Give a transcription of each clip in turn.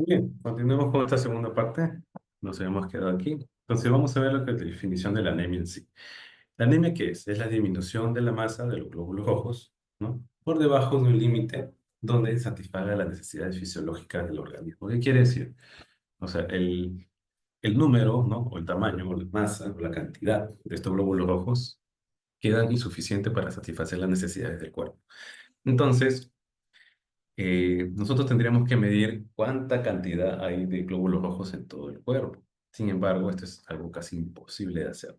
Bien, continuemos con esta segunda parte. Nos habíamos quedado aquí. Entonces vamos a ver lo que es la definición de la anemia en sí. ¿La anemia qué es? Es la disminución de la masa de los glóbulos rojos, ¿no? Por debajo de un límite donde satisfaga las necesidades fisiológicas del organismo. ¿Qué quiere decir? O sea, el número, ¿no? O el tamaño, o la masa, o la cantidad de estos glóbulos rojos quedan insuficientes para satisfacer las necesidades del cuerpo. Entonces, nosotros tendríamos que medir cuánta cantidad hay de glóbulos rojos en todo el cuerpo. Sin embargo, esto es algo casi imposible de hacer.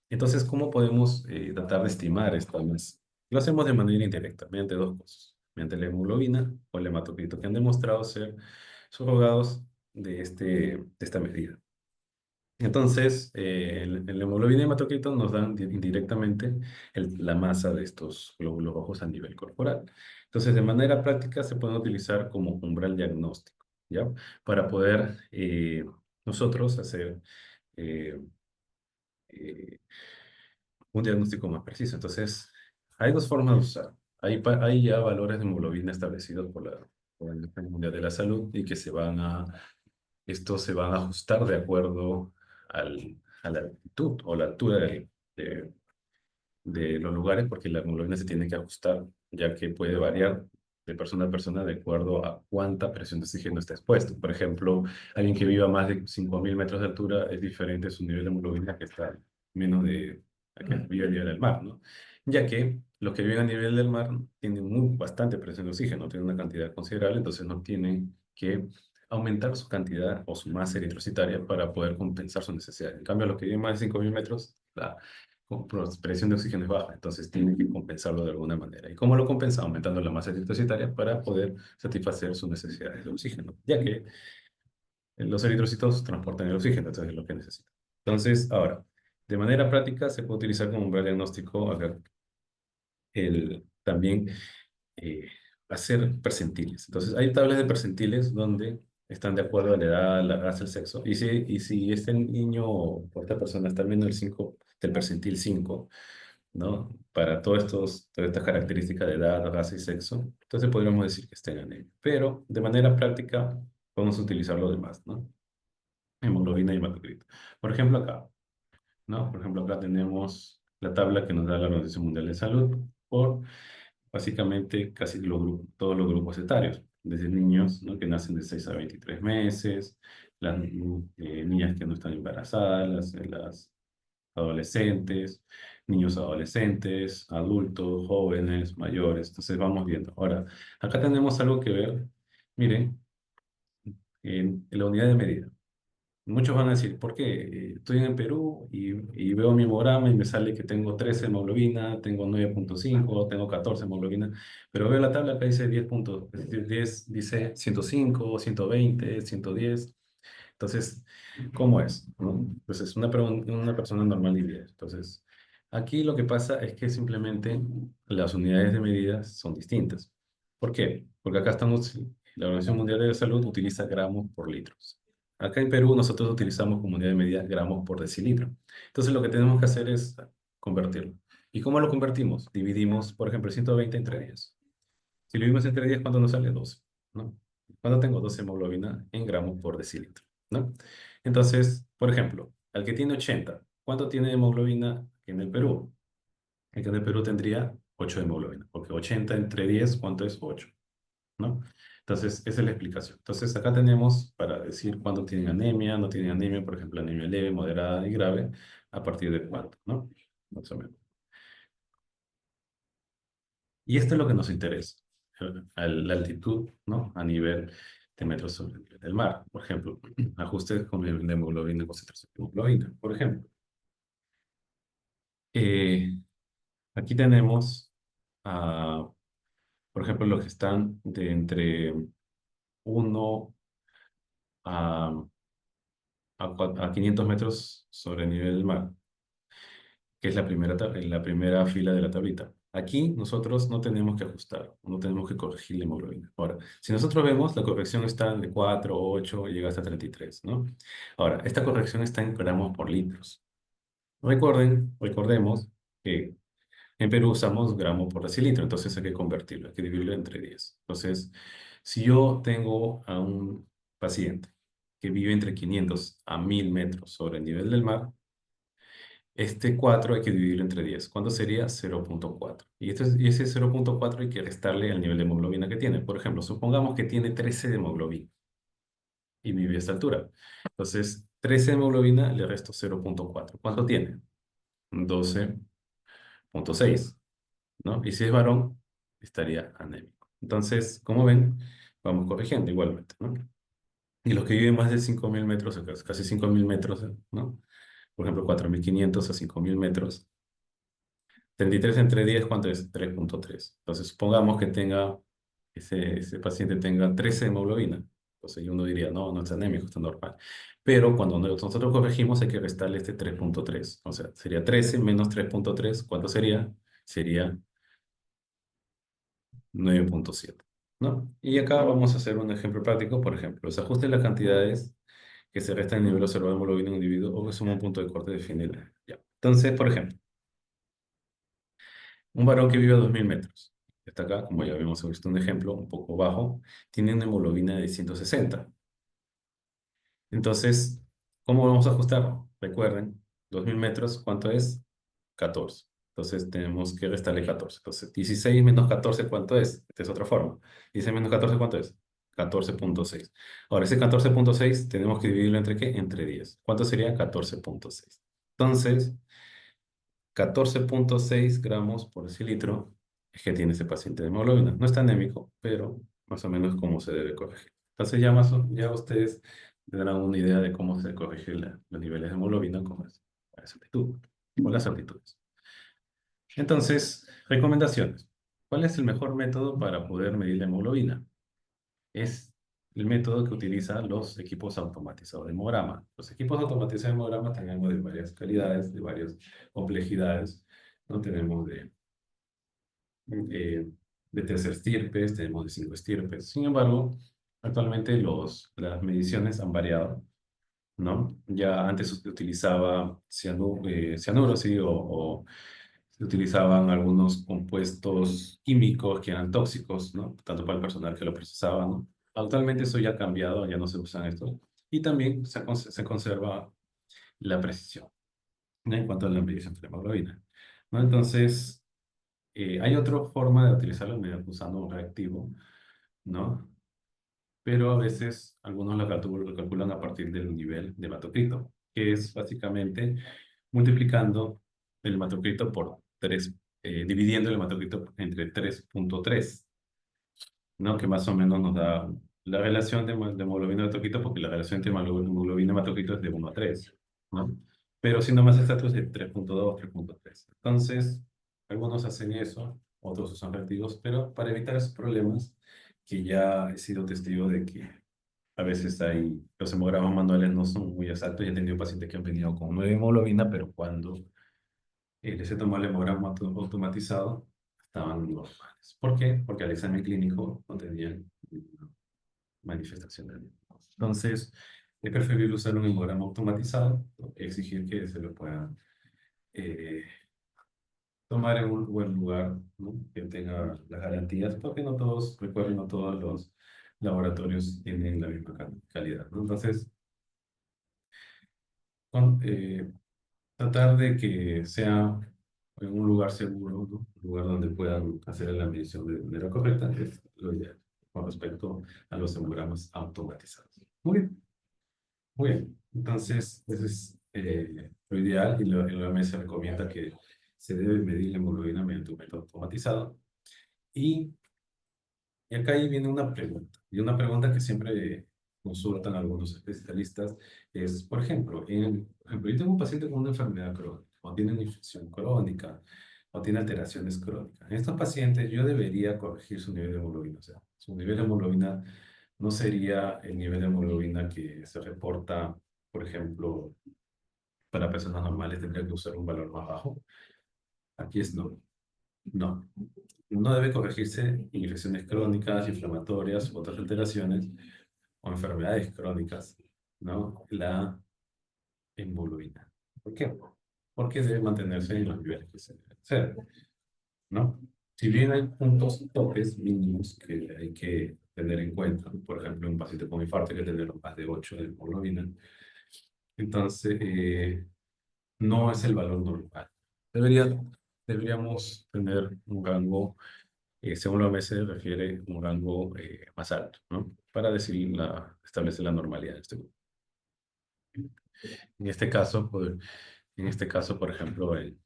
Entonces, ¿cómo podemos tratar de estimar esta masa? Lo hacemos de manera indirecta, mediante dos cosas. Mediante la hemoglobina o el hematocrito, que han demostrado ser subrogados de esta medida. Entonces, el hemoglobina y hematocrito nos dan indirectamente la masa de estos glóbulos rojos a nivel corporal. Entonces, de manera práctica se pueden utilizar como umbral diagnóstico, ¿ya? Para poder nosotros hacer eh, eh, un diagnóstico más preciso. Entonces, hay dos formas de usar. Hay ya valores de hemoglobina establecidos por la Organización Mundial de la Salud y que estos se van a ajustar de acuerdo a la altitud o la altura de, de los lugares, porque la hemoglobina se tiene que ajustar, ya que puede variar de persona a persona de acuerdo a cuánta presión de oxígeno está expuesto. Por ejemplo, alguien que viva a más de 5.000 metros de altura es diferente su nivel de hemoglobina que está menos de a que vive a nivel del mar, ¿no? Ya que los que viven a nivel del mar tienen bastante presión de oxígeno, tienen una cantidad considerable, entonces no tienen que aumentar su cantidad o su masa eritrocitaria para poder compensar su necesidad. En cambio, los que viven más de 5.000 metros, presión de oxígeno es baja, entonces tienen que compensarlo de alguna manera. ¿Y cómo lo compensa? Aumentando la masa eritrocitaria para poder satisfacer sus necesidades de oxígeno, ya que los eritrocitos transportan el oxígeno, entonces es lo que necesitan. Entonces, ahora, de manera práctica se puede utilizar como umbral diagnóstico también eh, hacer percentiles. Entonces, hay tablas de percentiles donde están de acuerdo a la edad, la raza, el sexo. Y si este niño o esta persona está al menos del percentil 5, ¿no? Para todas estas características de edad, raza y sexo, entonces podríamos decir que está en anemia. Pero de manera práctica podemos utilizar lo demás, ¿no? Hemoglobina y hematocrito. Por ejemplo, acá, ¿no? Por ejemplo, acá tenemos la tabla que nos da la Organización Mundial de Salud por básicamente casi todos los grupos etarios, desde niños, ¿no? Que nacen de 6 a 23 meses, las niñas que no están embarazadas, las adolescentes, niños adolescentes, adultos, jóvenes, mayores. Entonces vamos viendo. Ahora, acá tenemos algo que ver, miren, en la unidad de medida. Muchos van a decir, ¿por qué? Estoy en el Perú y veo mi hemograma y me sale que tengo 13 hemoglobina, tengo 9,5, tengo 14 hemoglobina, pero veo la tabla que dice 10 puntos, es decir, 10, dice 105, 120, 110. Entonces, ¿cómo es? ¿No? Entonces, una persona normal diría. Entonces, aquí lo que pasa es que simplemente las unidades de medidas son distintas. ¿Por qué? Porque acá la Organización Mundial de la Salud utiliza gramos por litros. Acá en Perú nosotros utilizamos como unidad de medida gramos por decilitro. Entonces, lo que tenemos que hacer es convertirlo. ¿Y cómo lo convertimos? Dividimos, por ejemplo, 120 entre 10. Si lo dividimos entre 10, ¿cuánto nos sale? 12, ¿no? ¿Cuánto tengo? 12 hemoglobina en gramos por decilitro, ¿no? Entonces, por ejemplo, al que tiene 80, ¿cuánto tiene hemoglobina en el Perú? El que en el Perú tendría 8 de hemoglobina, porque 80 entre 10, ¿cuánto es? 8, ¿no? Entonces, esa es la explicación. Entonces, acá tenemos para decir cuándo tienen anemia, no tienen anemia, por ejemplo, anemia leve, moderada y grave, a partir de cuánto, ¿no? Más o menos. Y esto es lo que nos interesa, la altitud, ¿no? A nivel de metros sobre el nivel del mar. Por ejemplo, ajustes con el de hemoglobina, concentración de hemoglobina, por ejemplo. Eh, Aquí tenemos, ah, por ejemplo, los que están de entre 1 a, a 500 metros sobre el nivel del mar, que es la primera fila de la tablita. Aquí nosotros no tenemos que ajustar, no tenemos que corregir la hemoglobina. Ahora, si nosotros vemos, la corrección está de 4, 8 y llega hasta 33, ¿no? Ahora, esta corrección está en gramos por litros. Recordemos que en Perú usamos gramos por decilitro, entonces hay que convertirlo, hay que dividirlo entre 10. Entonces, si yo tengo a un paciente que vive entre 500 a 1000 metros sobre el nivel del mar, este 4 hay que dividirlo entre 10. ¿Cuánto sería? 0,4. Y ese 0,4 hay que restarle al nivel de hemoglobina que tiene. Por ejemplo, supongamos que tiene 13 de hemoglobina y vive a esta altura. Entonces, 13 de hemoglobina le resto 0,4. ¿Cuánto tiene? 12,6, ¿no? Y si es varón, estaría anémico. Entonces, como ven, vamos corrigiendo igualmente, ¿no? Y los que viven más de 5.000 metros, o casi 5.000 metros, ¿no? Por ejemplo, 4.500 a 5.000 metros. 33 entre 10, ¿cuánto es? 3,3. Entonces, supongamos que ese paciente tenga 13 de hemoglobina. Entonces, uno diría, no, no está anémico, está normal. Pero cuando nosotros corregimos, hay que restarle este 3,3. O sea, sería 13 menos 3,3. ¿Cuánto sería? Sería 9,7. ¿No? Y acá vamos a hacer un ejemplo práctico. Por ejemplo, los ajustes de las cantidades que se restan en el nivel observado de hemoglobina en un individuo o que suma un punto de corte definido. Ya. Entonces, por ejemplo, un varón que vive a 2.000 metros, está acá, como ya habíamos visto un ejemplo, un poco bajo, tiene una hemoglobina de 160. Entonces, ¿cómo vamos a ajustarlo? Recuerden, 2.000 metros, ¿cuánto es? 14. Entonces, tenemos que restarle 14. Entonces, 16 menos 14, ¿cuánto es? Esta es otra forma. 16 menos 14, ¿cuánto es? 14,6. Ahora, ese 14,6 tenemos que dividirlo entre ¿qué? Entre 10. ¿Cuánto sería? 14,6. Entonces, 14,6 gramos por decilitro es que tiene ese paciente de hemoglobina. No está anémico, pero más o menos cómo se debe corregir. Entonces ya ustedes tendrán una idea de cómo se corrige los niveles de hemoglobina con esa actitud, con las aptitudes. Entonces, recomendaciones. ¿Cuál es el mejor método para poder medir la hemoglobina? Es el método que utilizan los equipos automatizados de hemograma. Los equipos automatizados de hemograma tenemos de varias calidades, de varias complejidades. No tenemos eh, de tercer estirpes, tenemos de 5 estirpes. Sin embargo, actualmente las mediciones han variado, ¿no? Ya antes se utilizaba cianuro, sí, o se utilizaban algunos compuestos químicos que eran tóxicos, ¿no? Tanto para el personal que lo procesaba, ¿no? Actualmente eso ya ha cambiado, ya no se usan estos. Y también se conserva la precisión, ¿no? En cuanto a la medición de la hemoglobina, ¿no? Entonces, hay otra forma de utilizarlo usando un reactivo, ¿no? Pero a veces algunos lo calculan a partir del nivel de hematocrito, que es básicamente multiplicando el hematocrito por 3, dividiendo el hematocrito entre 3,3, ¿no? Que más o menos nos da la relación de hemoglobina hematocrito, porque la relación entre hemoglobina y hematocrito es de 1 a 3, ¿no? Pero siendo más exacto es de 3,2, 3,3. Entonces, algunos hacen eso, otros usan reactivos, pero para evitar esos problemas, que ya he sido testigo de que a veces los hemogramas manuales no son muy exactos. Ya he tenido pacientes que han venido con 9 hemoglobina, pero cuando les he tomado el hemograma automatizado, estaban normales. ¿Por qué? Porque al examen clínico no tenían ninguna manifestación de anemia. Entonces, es preferible usar un hemograma automatizado, exigir que se lo puedan eh, tomar en un buen lugar, ¿no? Que tenga las garantías, porque no todos, recuerden, no todos los laboratorios tienen la misma calidad, ¿no? Entonces, con, tratar de que sea en un lugar seguro, ¿no? Un lugar donde puedan hacer la medición de manera correcta, es lo ideal con respecto a los hemogramas automatizados. Muy bien, muy bien. Entonces, eso es lo ideal, y la OMS recomienda que se debe medir la hemoglobina mediante un método automatizado. Y, y acá ahí viene una pregunta, y una pregunta que siempre consultan algunos especialistas es, por ejemplo, yo tengo un paciente con una enfermedad crónica, o tiene una infección crónica, o tiene alteraciones crónicas. En estos pacientes yo debería corregir su nivel de hemoglobina. O sea, su nivel de hemoglobina no sería el nivel de hemoglobina que se reporta, por ejemplo, para personas normales, tendría que usar un valor más bajo. Aquí es no. No. No debe corregirse infecciones crónicas, inflamatorias, otras alteraciones o enfermedades crónicas, ¿no? La hemoglobina. ¿Por qué? Porque debe mantenerse en los niveles que se deben hacer, ¿no? Si bien hay puntos topes mínimos que hay que tener en cuenta. Por ejemplo, un paciente con infarto hay que tener más de 8 de hemoglobina. Entonces, no es el valor normal. Debería, deberíamos tener un rango, según la OMS refiere, un rango más alto, ¿no? Para decir establecer la normalidad de este grupo. En este caso, por ejemplo, en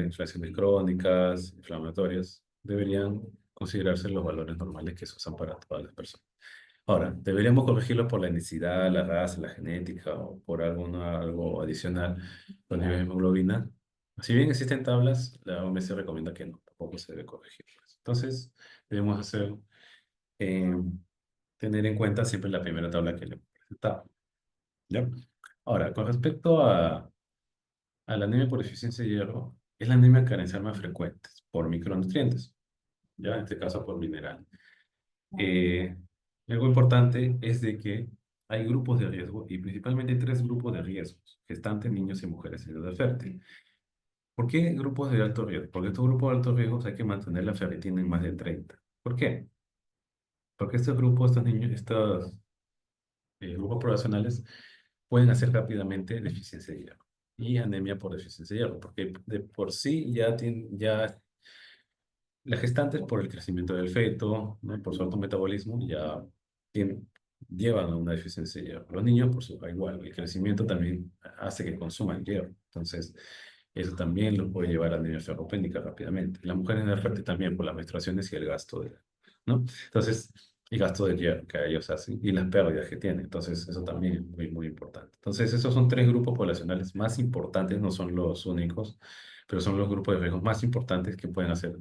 infecciones crónicas, inflamatorias, deberían considerarse los valores normales que se usan para todas las personas. Ahora, deberíamos corregirlo por la etnicidad, la raza, la genética o por algo adicional, los niveles de hemoglobina. Si bien existen tablas, la OMS recomienda que no, tampoco se debe corregir, pues. Entonces, debemos eh, tener en cuenta siempre la primera tabla que le presentaba. ¿Ya? Ahora, con respecto a la anemia por deficiencia de hierro, es la anemia carencial más frecuente por micronutrientes, ya en este caso por mineral. Eh, Algo importante es de que hay grupos de riesgo y principalmente tres grupos de riesgos: gestantes, niños y mujeres en edad fértil. ¿Por qué grupos de alto riesgo? Porque estos grupos de alto riesgo hay que mantener la ferritina en más de 30. ¿Por qué? Porque estos grupos, estos niños, estos grupos poblacionales pueden hacer rápidamente deficiencia de hierro y anemia por deficiencia de hierro, porque de por sí ya las gestantes, por el crecimiento del feto, ¿no? Por su alto metabolismo, ya llevan a una deficiencia de hierro. Los niños, por su igual, el crecimiento también hace que consuman hierro. Entonces, eso también los puede llevar a anemia ferropénica rápidamente. La mujer en el fértil también, por las menstruaciones y el gasto ¿no? Entonces, el gasto de hierro que ellos hacen y las pérdidas que tienen. Entonces, eso también es muy, muy importante. Entonces, esos son tres grupos poblacionales más importantes, no son los únicos, pero son los grupos de riesgo más importantes que pueden hacer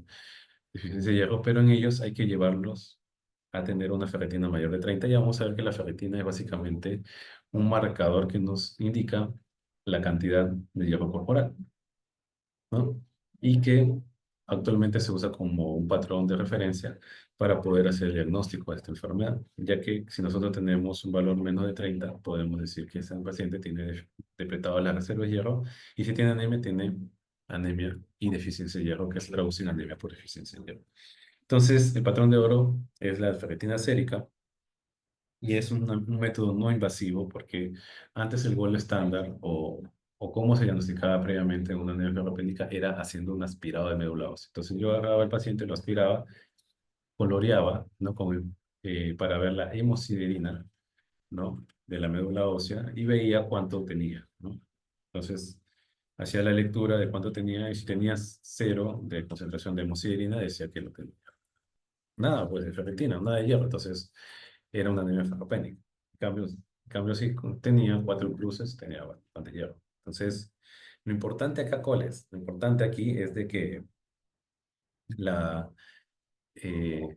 deficiencia de hierro, pero en ellos hay que llevarlos a tener una ferritina mayor de 30. Ya vamos a ver que la ferritina es básicamente un marcador que nos indica la cantidad de hierro corporal, ¿no? Y que actualmente se usa como un patrón de referencia para poder hacer el diagnóstico de esta enfermedad, ya que si nosotros tenemos un valor menos de 30, podemos decir que ese paciente tiene depletado la reserva de hierro, y si tiene anemia y deficiencia de hierro, que se traduce en anemia por deficiencia de hierro. Entonces, el patrón de oro es la ferritina sérica y es un método no invasivo porque antes el gol estándar o cómo se diagnosticaba previamente una anemia ferropénica era haciendo un aspirado de médula ósea. Entonces yo agarraba al paciente, lo aspiraba, coloreaba, ¿no? Para ver la hemosiderina, ¿no? De la médula ósea y veía cuánto tenía, ¿no? Entonces hacía la lectura de cuánto tenía y si tenías cero de concentración de hemosiderina decía que lo tenía. Nada, pues de ferritina, nada de hierro, entonces era una anemia ferropénica. En cambio, si tenía cuatro cruces, tenía bastante hierro. Entonces, lo importante acá, ¿cuál es? Lo importante aquí es de que la, eh,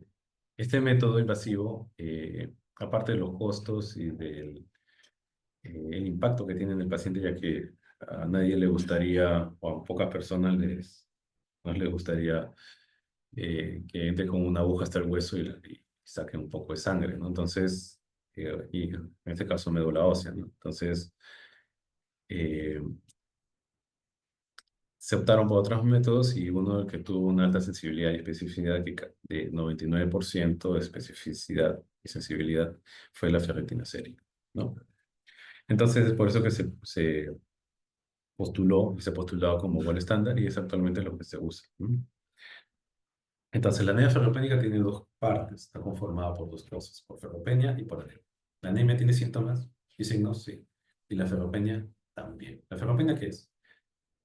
este método invasivo, aparte de los costos y del el impacto que tiene en el paciente, ya que a nadie le gustaría, o a pocas personas no les gustaría que entre con una aguja hasta el hueso y saque un poco de sangre, ¿no? Entonces, y en este caso médula ósea, ¿no? Entonces, eh, se optaron por otros métodos y uno que tuvo una alta sensibilidad y especificidad de 99% de especificidad y sensibilidad fue la ferritina sérica, ¿no? Entonces, es por eso que se postuló y se ha postulado como gol estándar y es actualmente lo que se usa, ¿no? Entonces, la anemia ferropénica tiene dos partes, está conformada por dos cosas, por ferropenia y por anemia. La anemia tiene síntomas y signos, sí, y la ferropenia también. ¿La ferropenia qué es?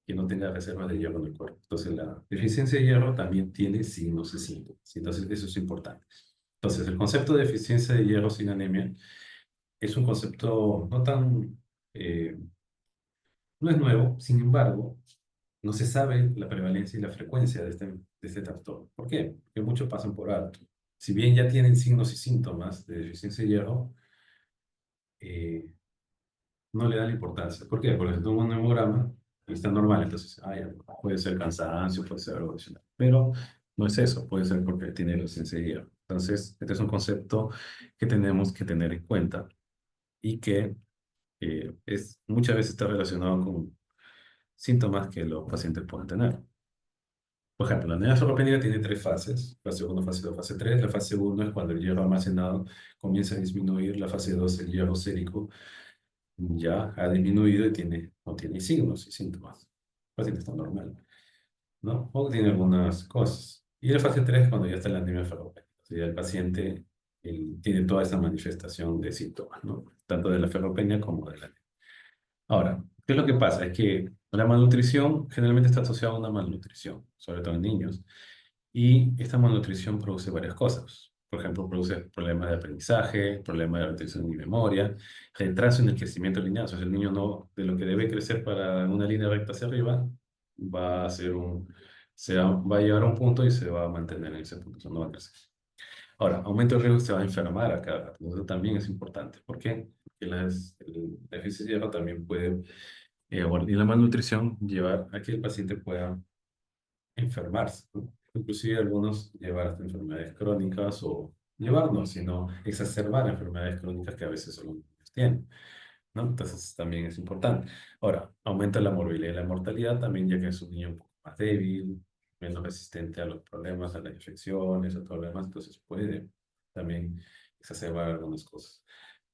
Que no tenga reservas de hierro en el cuerpo. Entonces, la deficiencia de hierro también tiene signos y síntomas. Entonces, eso es importante. Entonces, el concepto de deficiencia de hierro sin anemia es un concepto eh, no es nuevo, sin embargo, no se sabe la prevalencia y la frecuencia de este trastorno. ¿Por qué? Porque muchos pasan por alto. Si bien ya tienen signos y síntomas de deficiencia de hierro, eh, no le dan importancia. ¿Por qué? Porque se toma un hemograma y está normal, entonces ya, puede ser cansancio, puede ser algo adicional. Pero no es eso, puede ser porque tiene deficiencia de hierro. Entonces, este es un concepto que tenemos que tener en cuenta y que muchas veces está relacionado con síntomas que los pacientes pueden tener. Por ejemplo, la anemia ferropénica tiene tres fases, fase uno, fase 2, fase 3. La fase uno es cuando el hierro almacenado comienza a disminuir. La fase 2, el hierro sérico ya ha disminuido y no tiene signos y síntomas. El paciente está normal, ¿no? O tiene algunas cosas. Y la fase 3 es cuando ya está la anemia ferropénica. O sea, ya el paciente tiene toda esa manifestación de síntomas, ¿no? Tanto de la ferropenia como de la anemia. Ahora, ¿qué es lo que pasa? Es que la malnutrición generalmente está asociada a una malnutrición, sobre todo en niños. Y esta malnutrición produce varias cosas. Por ejemplo, produce problemas de aprendizaje, problemas de retención y memoria, retraso en el crecimiento lineal. O sea, el niño no, de lo que debe crecer para una línea recta hacia arriba, va a ser va a llegar a un punto y se va a mantener en ese punto, o sea, no va a crecer. Ahora, aumento de riesgo, se va a enfermar a cada rato. Eso también es importante. ¿Por qué? Porque el déficit de hierro también puede, y la malnutrición, llevar a que el paciente pueda enfermarse, ¿no? Inclusive algunos llevar hasta enfermedades crónicas o llevarnos, sino exacerbar enfermedades crónicas que a veces solo niños tienen, ¿no? Entonces también es importante. Ahora, aumenta la morbilidad y la mortalidad también, ya que es un niño un poco más débil, menos resistente a los problemas, a las infecciones, a todo lo demás, entonces puede también exacerbar algunas cosas.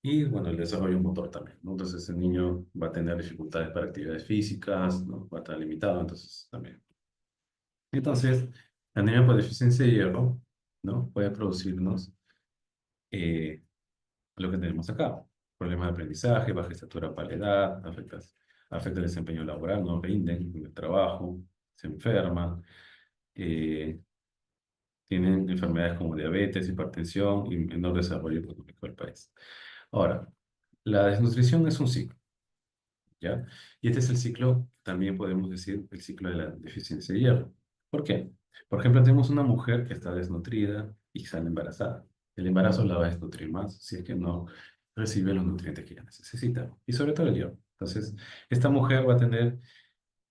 Y bueno, el desarrollo motor también, ¿no? Entonces el niño va a tener dificultades para actividades físicas, ¿no? Va a estar limitado, entonces también. Entonces, la anemia por deficiencia de hierro, ¿no? Puede producirnos eh, lo que tenemos acá. Problemas de aprendizaje, baja estatura para la edad, afecta el desempeño laboral, no rinden en el trabajo, se enferman, eh, tienen enfermedades como diabetes, hipertensión y menor desarrollo económico del país. Ahora, la desnutrición es un ciclo, ¿ya? Y este es el ciclo, también podemos decir, el ciclo de la deficiencia de hierro. ¿Por qué? Por ejemplo, tenemos una mujer que está desnutrida y sale embarazada. El embarazo la va a desnutrir más si es que no recibe los nutrientes que ella necesita, y sobre todo el hierro. Entonces, esta mujer va a tener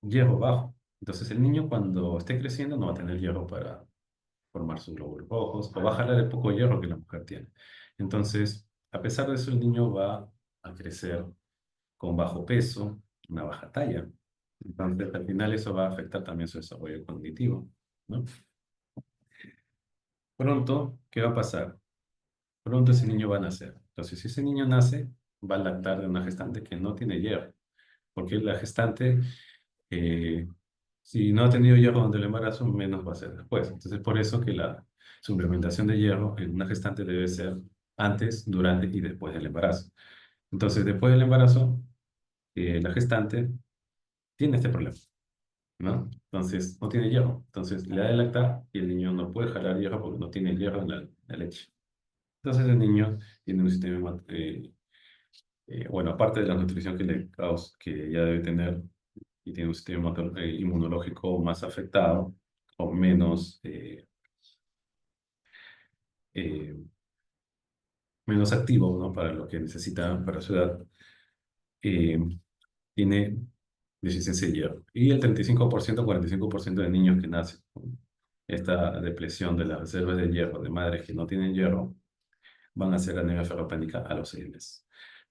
hierro bajo. Entonces, el niño cuando esté creciendo no va a tener hierro para formar sus glóbulos rojos o va a jalar el poco hierro que la mujer tiene. Entonces, a pesar de eso, el niño va a crecer con bajo peso, una baja talla. Entonces, al final eso va a afectar también su desarrollo cognitivo, ¿no? Pronto, ¿qué va a pasar? Pronto ese niño va a nacer. Entonces, si ese niño nace, va a lactar de una gestante que no tiene hierro, porque la gestante, eh, si no ha tenido hierro durante el embarazo, menos va a ser después. Entonces, por eso que la suplementación de hierro en una gestante debe ser antes, durante y después del embarazo. Entonces, después del embarazo, la gestante tiene este problema, ¿no? Entonces, no tiene hierro. Entonces, le da de lactar y el niño no puede jalar hierro porque no tiene hierro en la leche. Entonces, el niño tiene un sistema, bueno, aparte de la nutrición que ya debe tener, y tiene un sistema inmunológico más afectado o eh, menos activo, ¿no? Para lo que necesita para su edad, eh, tiene deficiencia de hierro. Y el 35%, 45% de niños que nacen con esta depresión de las reservas de hierro de madres que no tienen hierro van a hacer anemia ferropénica a los 6 meses.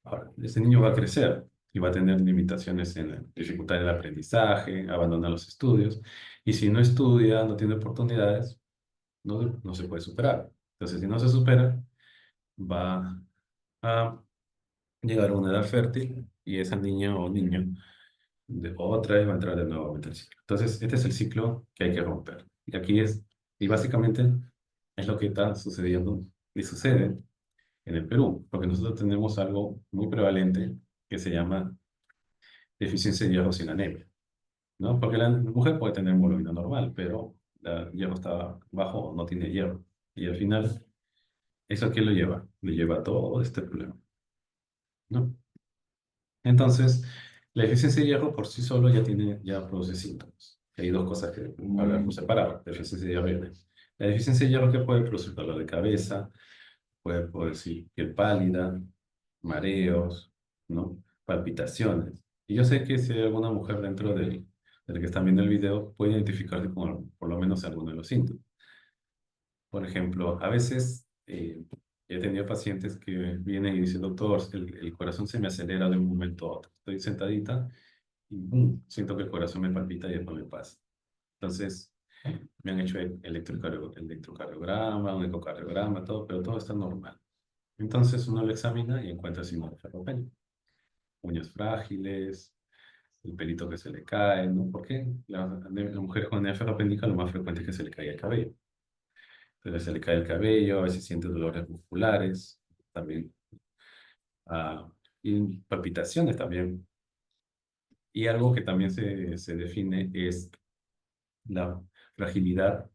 Ahora, ese niño va a crecer y va a tener limitaciones en la dificultad del aprendizaje, abandona los estudios, y si no estudia, no tiene oportunidades, no se puede superar. Entonces, si no se supera, va a llegar a una edad fértil y esa niña o niño otra vez va a entrar de nuevo al ciclo. Entonces, este es el ciclo que hay que romper. Y aquí y básicamente es lo que está sucediendo y sucede en el Perú, porque nosotros tenemos algo muy prevalente que se llama deficiencia de hierro sin anemia, ¿no? Porque la mujer puede tener hemoglobina normal, pero el hierro está bajo o no tiene hierro. Y al final, ¿eso a qué lo lleva? Le lleva a todo este problema, ¿no? Entonces, la deficiencia de hierro por sí solo ya produce síntomas. Hay dos cosas que hablar por separado, deficiencia de hierro y anemia. La deficiencia de hierro que puede producir dolor de cabeza, puede producir piel pálida, mareos, ¿no? Palpitaciones. Y yo sé que si hay alguna mujer dentro del que están viendo el video, puede identificarse con por lo menos alguno de los síntomas. Por ejemplo, a veces he tenido pacientes que vienen y dicen, doctor, el corazón se me acelera de un momento a otro. Estoy sentadita y ¡bum! Siento que el corazón me palpita y después me pasa. Entonces, Me han hecho electrocardiograma, un ecocardiograma, todo, pero todo está normal. Entonces uno lo examina y encuentra signos de ferropenia. Uñas frágiles, el pelito que se le cae, ¿no? Porque las mujeres con anemia ferropénica lo más frecuente es que se le caiga el cabello. Entonces se le cae el cabello, a veces siente dolores musculares, también, ah, y palpitaciones también. Y algo que también se define es la fragilidad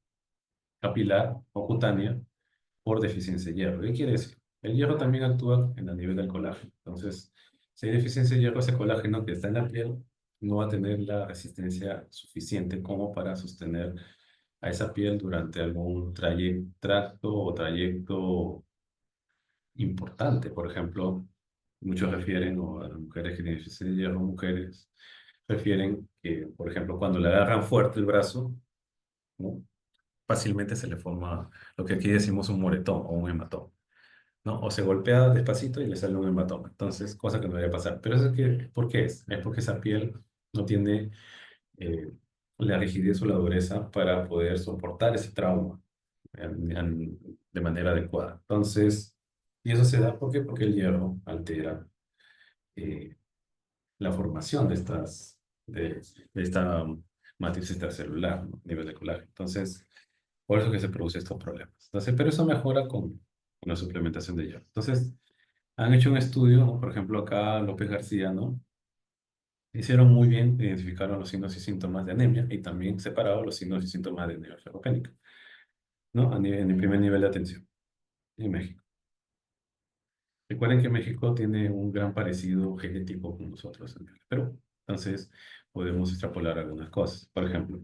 capilar o cutánea por deficiencia de hierro. ¿Qué quiere decir? El hierro también actúa en el nivel del colágeno. Entonces, si hay deficiencia de hierro, ese colágeno que está en la piel no va a tener la resistencia suficiente como para sostener a esa piel durante algún tracto o trayecto importante. Por ejemplo, muchos refieren, o a las mujeres que tienen deficiencia de hierro, mujeres, refieren que, por ejemplo, cuando le agarran fuerte el brazo, ¿no? Fácilmente se le forma lo que aquí decimos un moretón o un hematoma, ¿no? O se golpea despacito y le sale un hematoma. Entonces, cosa que no debería pasar. Pero eso es que, ¿por qué es? Es porque esa piel no tiene eh, la rigidez o la dureza para poder soportar ese trauma de manera adecuada. Entonces, y eso se da porque el hierro altera eh, la formación de esta matriz extracelular, ¿no? A nivel de colágeno. Entonces, por eso que se producen estos problemas. Entonces, pero eso mejora con la suplementación de hierro. Entonces, han hecho un estudio, ¿no? Por ejemplo, acá López García, ¿no? Hicieron muy bien, identificaron los signos y síntomas de anemia y también separaron los signos y síntomas de anemia ferropénica, ¿no? En el primer nivel de atención en México. Recuerden que México tiene un gran parecido genético con nosotros en el Perú. Entonces, podemos extrapolar algunas cosas. Por ejemplo,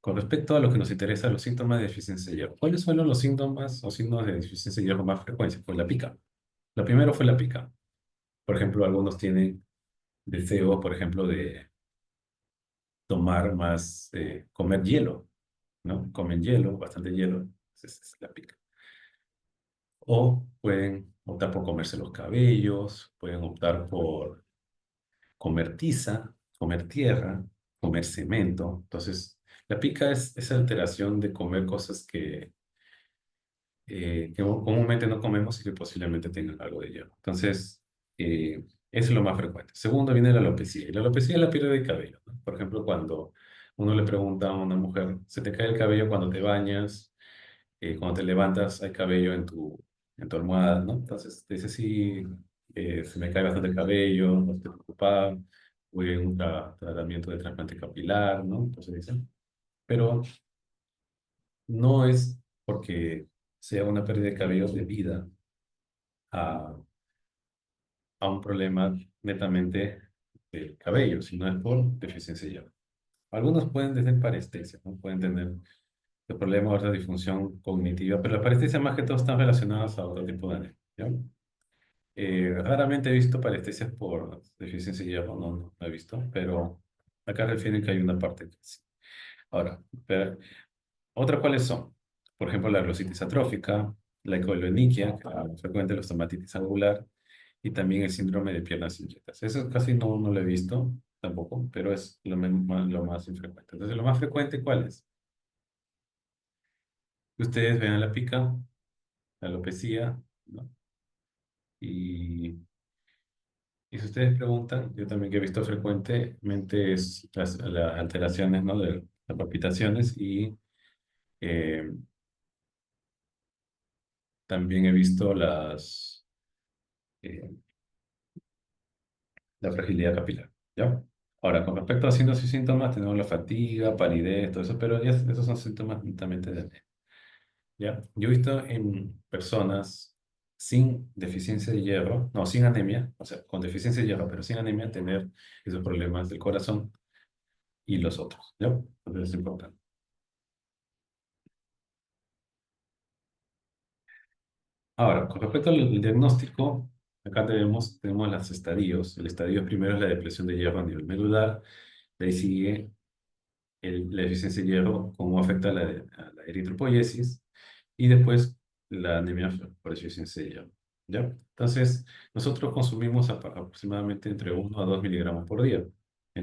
con respecto a lo que nos interesa, los síntomas de deficiencia de hierro. ¿Cuáles fueron los síntomas o signos de deficiencia de hierro más frecuentes? Pues la pica. Lo primero fue la pica. Por ejemplo, algunos tienen deseo, por ejemplo, de tomar más, comer hielo, ¿no? Comen hielo, bastante hielo, entonces es la pica. O pueden optar por comerse los cabellos, pueden optar por comer tiza, comer tierra, comer cemento. Entonces, la pica es esa alteración de comer cosas que comúnmente no comemos y que posiblemente tengan algo de hierro. Entonces, eso es lo más frecuente. Segundo viene la alopecia. Y la alopecia es la pérdida de cabello, ¿no? Por ejemplo, cuando uno le pregunta a una mujer, ¿se te cae el cabello cuando te bañas? Cuando te levantas hay cabello en tu almohada, ¿no? Entonces, te dice, sí, se me cae bastante el cabello, no estoy preocupada, voy a un tratamiento de trasplante capilar, ¿no? Entonces dicen, pero no es porque sea una pérdida de cabello debida a, a un problema netamente del cabello, sino es por deficiencia de hierro. Algunos pueden tener parestesia, ¿no? Pueden tener el problema de otra disfunción cognitiva, pero la parestesia más que todo están relacionadas a otro tipo de anemia, ¿ya? Raramente he visto parestesias por deficiencia de hierro, no he visto, pero acá refieren que hay una parte que sí. Ahora, ¿otras cuáles son? Por ejemplo, la glositis atrófica, la ecoloeniquia, que es la más frecuente, la estomatitis angular, y también el síndrome de piernas inquietas. Eso casi no lo he visto tampoco, pero es lo más infrecuente. Entonces, lo más frecuente, ¿cuál es? Que ustedes vean la pica, la alopecia, ¿no? Y, y si ustedes preguntan, yo también que he visto frecuentemente es las alteraciones, ¿no? De las palpitaciones y eh, también he visto eh, la fragilidad capilar, ¿ya? Ahora, con respecto a signos y síntomas, tenemos la fatiga, palidez, todo eso, pero esos son síntomas netamente de anemia, ¿ya? Yo he visto en personas sin deficiencia de hierro, no, sin anemia, o sea, con deficiencia de hierro, pero sin anemia, tener esos problemas del corazón y los otros, ¿ya? Entonces es importante. Ahora, con respecto al diagnóstico, acá tenemos los estadios. El estadio primero es la depresión de hierro a nivel medular, de ahí sigue la deficiencia de hierro, cómo afecta a la eritropoiesis, y después la anemia por deficiencia de hierro, ¿ya? Entonces, nosotros consumimos aproximadamente entre 1 a 2 miligramos por día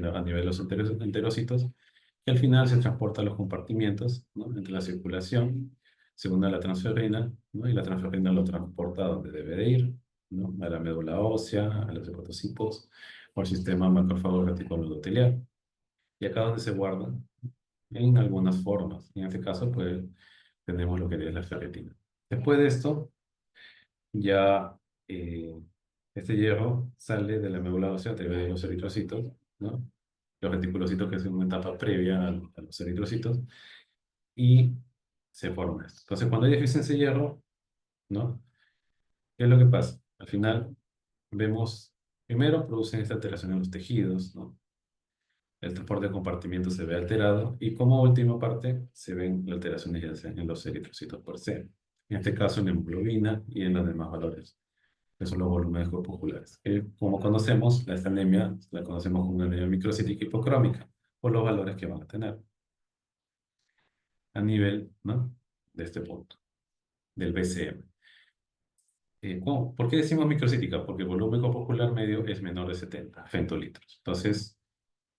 a nivel de los enterocitos, que al final se transporta a los compartimientos, ¿no? Entre la circulación, según a la transferrina, ¿no? Y la transferrina lo transporta a donde debe de ir, ¿no? A la médula ósea, a los hepatocitos, o al sistema macrófago reticular endotelial. Y acá donde se guarda, en algunas formas. En este caso, pues, tenemos lo que es la ferritina. Después de esto, ya este hierro sale de la médula ósea a través de los eritrocitos, ¿no? Los reticulocitos, que es una etapa previa a los eritrocitos, y se forma esto. Entonces, cuando hay deficiencia de hierro, ¿no? ¿Qué es lo que pasa? Al final, vemos, primero producen esta alteración en los tejidos, ¿no? El transporte de compartimiento se ve alterado y como última parte se ven las alteraciones en los eritrocitos por se. En este caso en la hemoglobina y en los demás valores, que son los volúmenes corpusculares. Como conocemos, esta anemia la conocemos como una anemia microcítica hipocrómica por los valores que van a tener a nivel, ¿no? De este punto, del BCM. ¿Por qué decimos microcítica? Porque el volumen corpuscular medio es menor de 70 femtolitros. Entonces,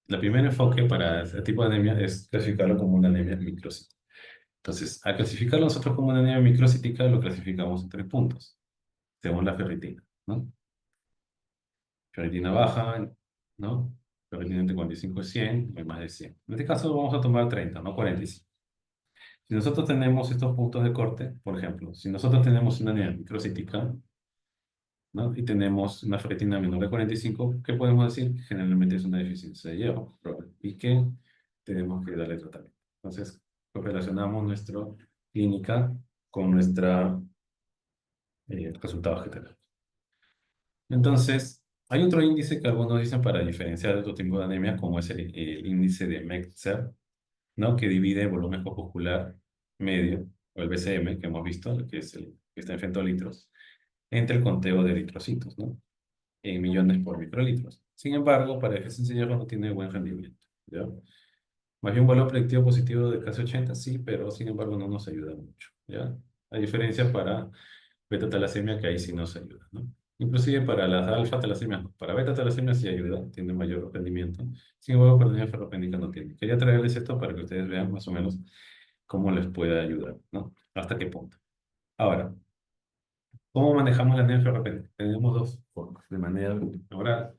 el primer enfoque para este tipo de anemia es clasificarlo como una anemia microcítica. Entonces, al clasificarlo nosotros como una anemia microcítica, lo clasificamos en 3 puntos, según la ferritina, ¿no? Ferritina baja, ¿no? Ferritina entre 45 y 100, hay más de 100. En este caso vamos a tomar 30, no 45. Si nosotros tenemos estos puntos de corte, por ejemplo, si nosotros tenemos una anemia microcítica, ¿no? Y tenemos una ferritina menor de 45, ¿qué podemos decir? Generalmente es una deficiencia de hierro, y que tenemos que darle tratamiento. Entonces, correlacionamos nuestra clínica con nuestra resultados que tenemos. Entonces, hay otro índice que algunos dicen para diferenciar de otro tipo de anemia, como es el índice de Metzer, ¿no? Que divide el volumen corpuscular medio, o el BCM, que hemos visto, que es el que está en femtolitros, entre el conteo de eritrocitos, ¿no? En millones por microlitros. Sin embargo, para ejercicio de hierro no tiene buen rendimiento, ¿ya? Más bien un valor predictivo positivo de casi 80, sí, pero sin embargo no nos ayuda mucho, ¿ya? A diferencia para beta-talasemia, que ahí sí nos ayuda, ¿no? Inclusive para las alfa-talasemias, no. Para beta-talasemia sí ayuda, tiene mayor rendimiento. Sin embargo, para la anemia ferropénica no tiene. Quería traerles esto para que ustedes vean más o menos cómo les puede ayudar, ¿no? Hasta qué punto. Ahora, ¿cómo manejamos la anemia ferropénica? Tenemos dos formas, de manera oral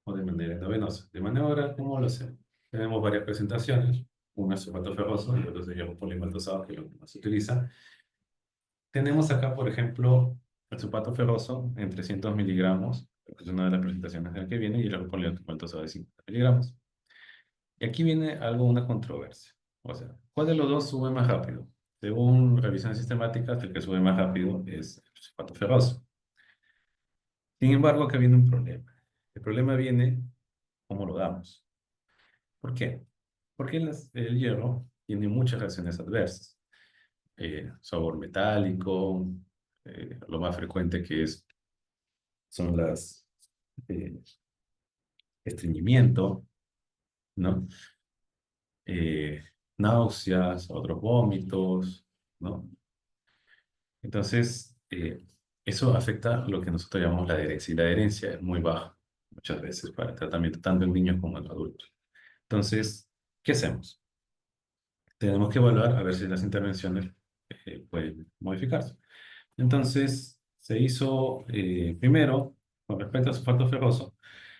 o de manera endovenosa. De manera oral, ¿cómo lo hacemos? Tenemos varias presentaciones. Uno es sulfato ferroso y otro es hierro polimaltosado, que es lo que más se utiliza. Tenemos acá, por ejemplo, el sulfato ferroso en 300 miligramos, que es una de las presentaciones de la que viene, y el hierro polimaltosado de 50 miligramos. Y aquí viene algo, una controversia. O sea, ¿cuál de los dos sube más rápido? Según revisiones sistemáticas, el que sube más rápido es el sulfato ferroso. Sin embargo, acá viene un problema. El problema viene cómo lo damos. ¿Por qué? Porque el hierro tiene muchas reacciones adversas. Sabor metálico, lo más frecuente que son las eh, estreñimiento, ¿no? Eh, náuseas, otros vómitos, ¿no? Entonces, eso afecta lo que nosotros llamamos la adherencia, y la adherencia es muy baja muchas veces para el tratamiento, tanto en niños como en adultos. Entonces, ¿qué hacemos? Tenemos que evaluar a ver si las intervenciones pueden modificarse. Entonces, se hizo primero, con respecto al sulfato ferroso,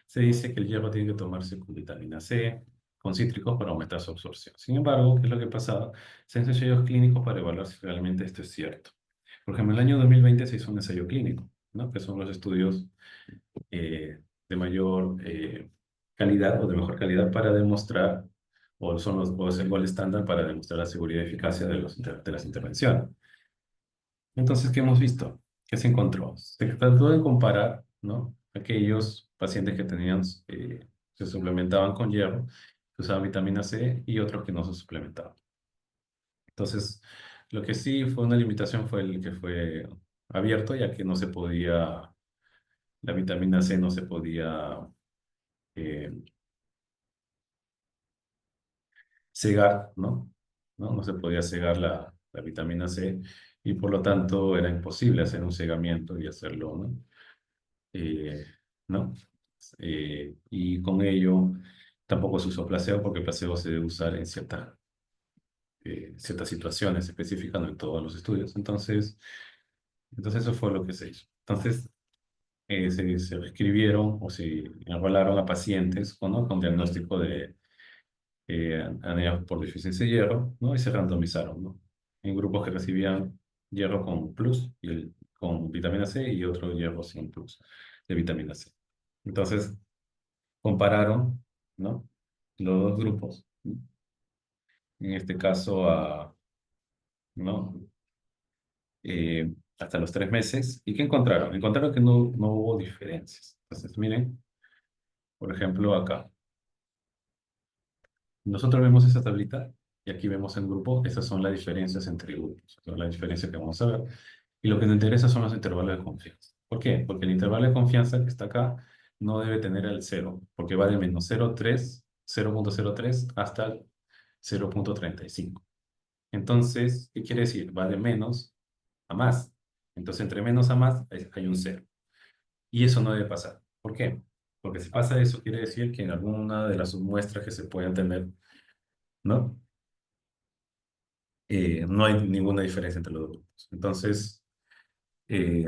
se dice que el hierro tiene que tomarse con vitamina C, con cítricos para aumentar su absorción. Sin embargo, ¿qué es lo que pasaba? Se han hecho ensayos clínicos para evaluar si realmente esto es cierto. Por ejemplo, en el año 2020 se hizo un ensayo clínico, ¿no? Que son los estudios de mayor calidad o de mejor calidad para demostrar, o es el gol estándar para demostrar la seguridad y eficacia de las intervenciones. Entonces, ¿qué hemos visto? ¿Qué se encontró? Se trató de comparar, ¿no? Aquellos pacientes que tenían, se suplementaban con hierro, que usaban vitamina C, y otros que no se suplementaban. Entonces, lo que sí fue una limitación fue el que fue abierto, ya que no se podía, la vitamina C no se podía eh, cegar, ¿no? No se podía cegar la vitamina C, y por lo tanto era imposible hacer un cegamiento y hacerlo, ¿no? Eh, ¿no? Y con ello Tampoco se usó placebo porque el placebo se debe usar en ciertas situaciones específicas, no en todos los estudios. Entonces eso fue lo que se hizo. Entonces se escribieron o se enrolaron a pacientes con diagnóstico de anemia por deficiencia de hierro, ¿no? Y se randomizaron, ¿no? En grupos que recibían hierro con plus con vitamina C y otro hierro sin plus de vitamina C. Entonces compararon, ¿no? Los dos grupos, ¿no? En este caso ¿no? Hasta los 3 meses. ¿Y qué encontraron? Encontraron que no hubo diferencias. Entonces, miren, por ejemplo, acá. Nosotros vemos esa tablita y aquí vemos el grupo. Esas son las diferencias entre grupos. Son las diferencias que vamos a ver. Y lo que nos interesa son los intervalos de confianza. ¿Por qué? Porque el intervalo de confianza que está acá no debe tener el cero, porque va de menos 0,03 hasta 0,35. Entonces, ¿qué quiere decir? Va de menos a más. Entonces, entre menos a más hay un cero. Y eso no debe pasar. ¿Por qué? Porque si pasa eso, quiere decir que en alguna de las submuestras que se puedan tener, ¿no? No hay ninguna diferencia entre los dos grupos. Entonces, eh,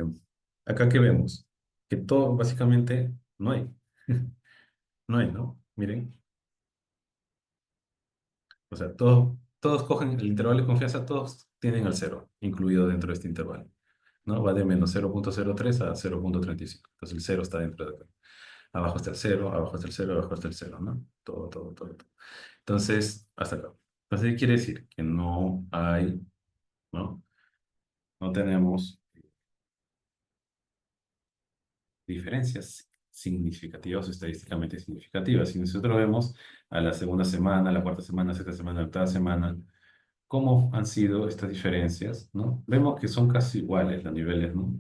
acá que vemos que todo, básicamente, no hay. No hay, ¿no? Miren, o sea, todos cogen el intervalo de confianza, todos tienen el cero incluido dentro de este intervalo, ¿no? Va de menos 0,03 a 0,35. Entonces el cero está dentro de acá. Abajo está el cero, abajo está el cero, abajo está el cero, ¿no? Todo. Entonces, hasta acá. Entonces, ¿qué quiere decir? Que no hay, ¿no? No tenemos diferencias significativas o estadísticamente significativas. Si nosotros vemos a la segunda semana, a la cuarta semana, sexta semana, octava semana, cómo han sido estas diferencias, ¿no? Vemos que son casi iguales los niveles, ¿no?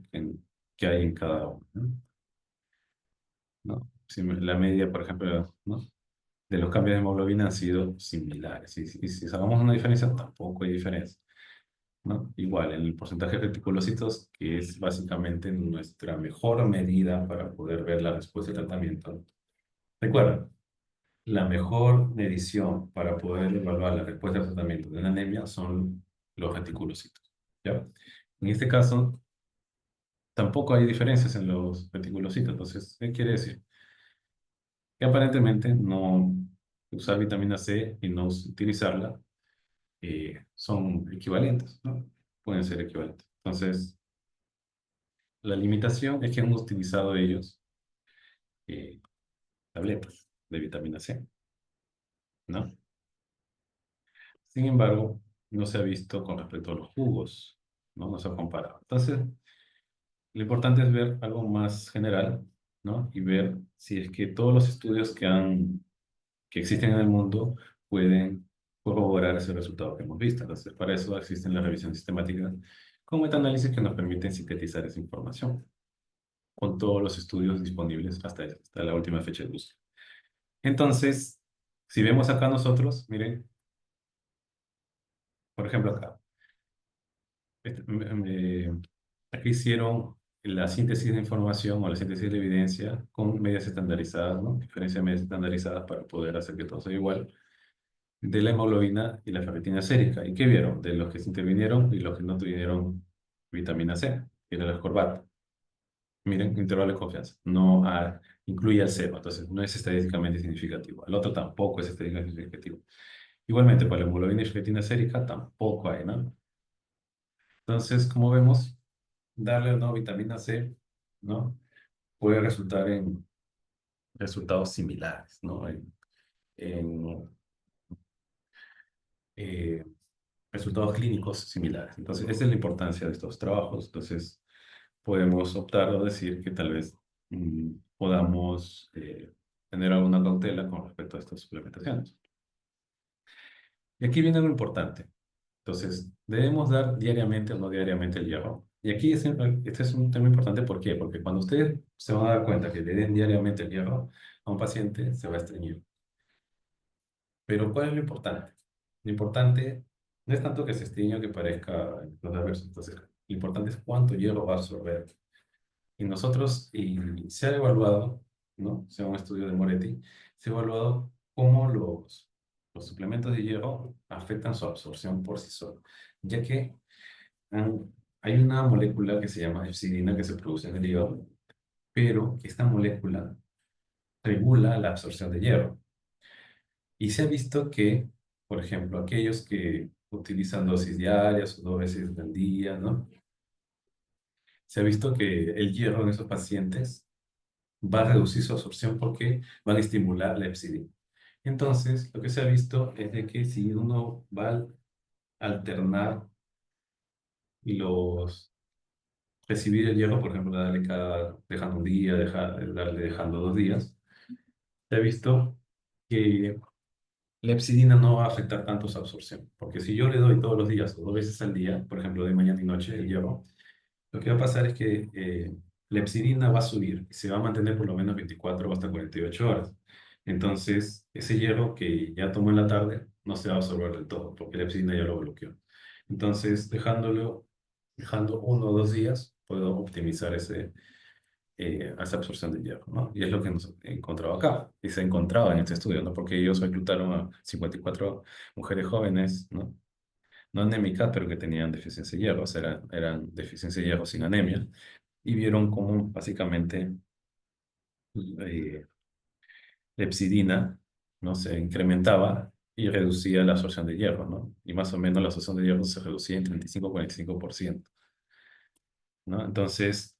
Que hay en cada uno, ¿no? ¿No? Si la media, por ejemplo, ¿no? De los cambios de hemoglobina han sido similares. Y si sacamos una diferencia, tampoco hay diferencia, ¿no? Igual, en el porcentaje de reticulocitos, que es básicamente nuestra mejor medida para poder ver la respuesta del tratamiento. Recuerda, la mejor medición para poder evaluar la respuesta al tratamiento de una anemia son los reticulocitos, ¿ya? En este caso, tampoco hay diferencias en los reticulocitos. Entonces, ¿qué quiere decir? Que aparentemente no usar vitamina C y no utilizarla son equivalentes, ¿no? Pueden ser equivalentes. Entonces, la limitación es que han utilizado ellos eh, tabletas de vitamina C, ¿no? Sin embargo, no se ha visto con respecto a los jugos, ¿no? No se ha comparado. Entonces, lo importante es ver algo más general, ¿no? Y ver si es que todos los estudios que existen en el mundo pueden corroborar ese resultado que hemos visto. Entonces, para eso existen las revisiones sistemáticas con metaanálisis que nos permiten sintetizar esa información con todos los estudios disponibles hasta la última fecha de uso. Entonces, si vemos acá nosotros, miren, por ejemplo acá, aquí hicieron la síntesis de información o la síntesis de evidencia con medidas estandarizadas, ¿no? Diferencia de medidas estandarizadas para poder hacer que todo sea igual, de la hemoglobina y la ferritina sérica. ¿Y qué vieron? De los que se intervinieron y los que no tuvieron vitamina C, que era la ascorbato. Miren, intervalo de confianza. No incluye al cero, entonces no es estadísticamente significativo. El otro tampoco es estadísticamente significativo. Igualmente, para la hemoglobina y ferritina sérica tampoco hay, ¿no? Entonces, como vemos, darle o no vitamina C, ¿no? Puede resultar en resultados similares, ¿no? En, eh, resultados clínicos similares. Entonces, esa es la importancia de estos trabajos. Entonces, podemos optar o decir que tal vez podamos tener alguna cautela con respecto a estas suplementaciones. Y aquí viene lo importante. Entonces, ¿debemos dar diariamente o no diariamente el hierro? Y aquí este es un tema importante, ¿por qué? Porque cuando ustedes se van a dar cuenta que le den diariamente el hierro a un paciente, se va a estreñir. Pero ¿cuál es lo importante? Lo importante no es tanto que se estreña o que parezca los adversos. Entonces, lo importante es cuánto hierro va a absorber. Y nosotros, y se ha evaluado, ¿no? Según un estudio de Moretti, se ha evaluado cómo los suplementos de hierro afectan su absorción por sí solos, ya que hay una molécula que se llama hepcidina que se produce en el hígado, pero esta molécula regula la absorción de hierro. Y se ha visto que, por ejemplo, aquellos que utilizan dosis diarias o 2 veces al día, ¿no? Se ha visto que el hierro en esos pacientes va a reducir su absorción porque van a estimular la hepcidina. Entonces, lo que se ha visto es de que si uno va a alternar los, recibir el hierro, por ejemplo, dejando un día, darle dejando 2 días, se ha visto que la hepcidina no va a afectar tanto su absorción, porque si yo le doy todos los días o 2 veces al día, por ejemplo, de mañana y noche el hierro, lo que va a pasar es que la hepsidina va a subir y se va a mantener por lo menos 24 o hasta 48 horas. Entonces, ese hierro que ya tomó en la tarde no se va a absorber del todo, porque la hepsidina ya lo bloqueó. Entonces, dejando 1 o 2 días, puedo optimizar esa absorción de hierro, ¿no? Y es lo que hemos encontrado acá, y se encontraba en este estudio, ¿no? Porque ellos reclutaron a 54 mujeres jóvenes, ¿no? No anémicas, pero que tenían deficiencia de hierro, o sea, eran deficiencia de hierro sin anemia, y vieron cómo básicamente eh, la hepsidina, ¿no? Se incrementaba y reducía la absorción de hierro, ¿no? Y más o menos la absorción de hierro se reducía en 35-45%, ¿no? Entonces,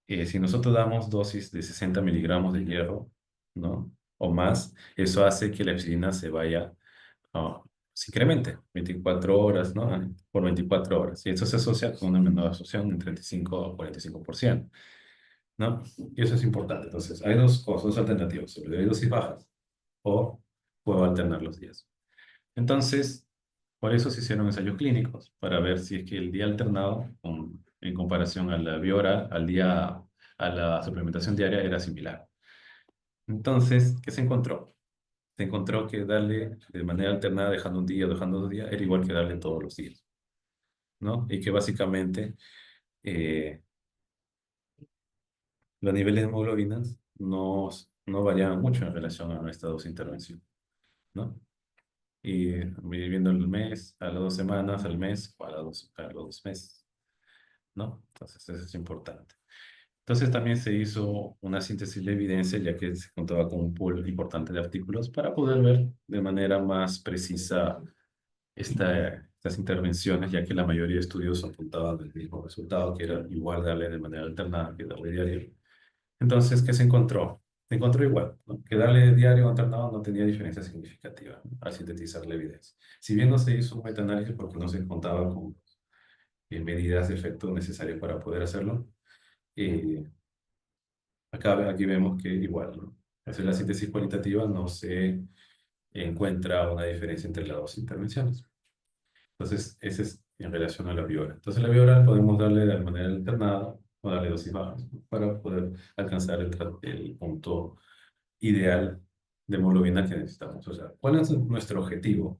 si nosotros damos dosis de 60 miligramos de hierro, ¿no? O más, eso hace que la hepsidina ah, se incremente 24 horas, ¿no? Por 24 horas. Y eso se asocia con una menor absorción en 35 a 45%, ¿no? Y eso es importante. Entonces, hay dos cosas, dos alternativas. O le doy dosis bajas o puedo alternar los días. Entonces, por eso se hicieron ensayos clínicos, para ver si es que el día alternado, en comparación a la vía oral, a la suplementación diaria, era similar. Entonces, ¿qué se encontró? Se encontró que darle de manera alternada, dejando un día, dejando 2 días, era igual que darle todos los días, ¿no? Y que básicamente eh, los niveles de hemoglobinas no variaban mucho en relación a esta dosis de intervención, ¿no? Y viviendo el mes, a las 2 semanas, al mes, o a los 2 meses, ¿no? Entonces, eso es importante. Entonces, también se hizo una síntesis de evidencia, ya que se contaba con un pool importante de artículos, para poder ver de manera más precisa estas intervenciones, ya que la mayoría de estudios apuntaban al mismo resultado, que era igual darle de manera alternada que darle diario. Entonces, ¿qué se encontró? Se encontró igual, ¿no? Que darle diario o alternado no tenía diferencia significativa, ¿no? Al sintetizar la evidencia. Si bien no se hizo un metaanálisis porque no se contaba con medidas de efecto necesarias para poder hacerlo, eh, aquí vemos que igual, ¿no? Hacer la síntesis cualitativa no se encuentra una diferencia entre las dos intervenciones. Entonces, ese es en relación a la vía oral. Entonces, la vía oral podemos darle de manera alternada o darle dosis bajas, ¿no? Para poder alcanzar el punto ideal de hemoglobina que necesitamos. O sea, ¿cuál es nuestro objetivo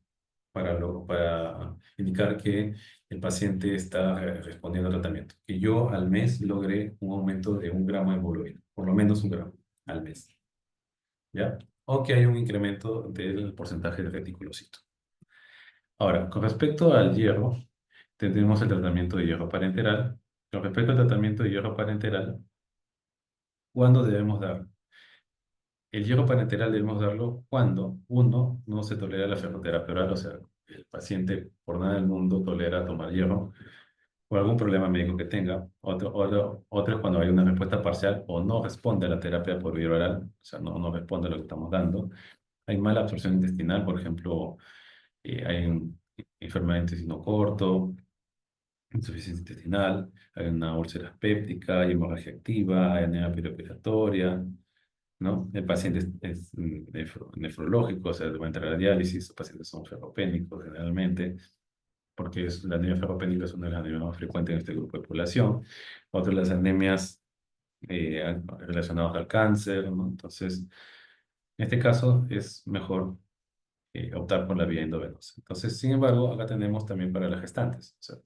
para indicar que el paciente está respondiendo al tratamiento? Que yo al mes logre un aumento de 1 gramo de hemoglobina, por lo menos 1 gramo al mes, ¿ya? O que haya un incremento del porcentaje de reticulocito. Ahora, con respecto al hierro, tendremos el tratamiento de hierro parenteral. Con respecto al tratamiento de hierro parenteral, ¿cuándo debemos dar? El hierro parenteral debemos darlo cuando uno no se tolera la ferroterapia oral, o sea, el paciente por nada del mundo tolera tomar hierro por algún problema médico que tenga. Otro es cuando hay una respuesta parcial o no responde a la terapia por vía oral, o sea, no responde a lo que estamos dando. Hay mala absorción intestinal, por ejemplo, hay enfermedad de intestino corto, insuficiencia intestinal, hay una úlcera péptica, hay hemorragia activa, hay anemia piroperatoria, ¿no? El paciente es nefrológico, o sea, va a entrar a la diálisis, los pacientes son ferropénicos generalmente, porque la anemia ferropénica es una de las anemias más frecuentes en este grupo de población. Otra de las anemias relacionadas al cáncer, ¿no? Entonces, en este caso es mejor optar por la vía endovenosa. Entonces, sin embargo, acá tenemos también para las gestantes. O sea,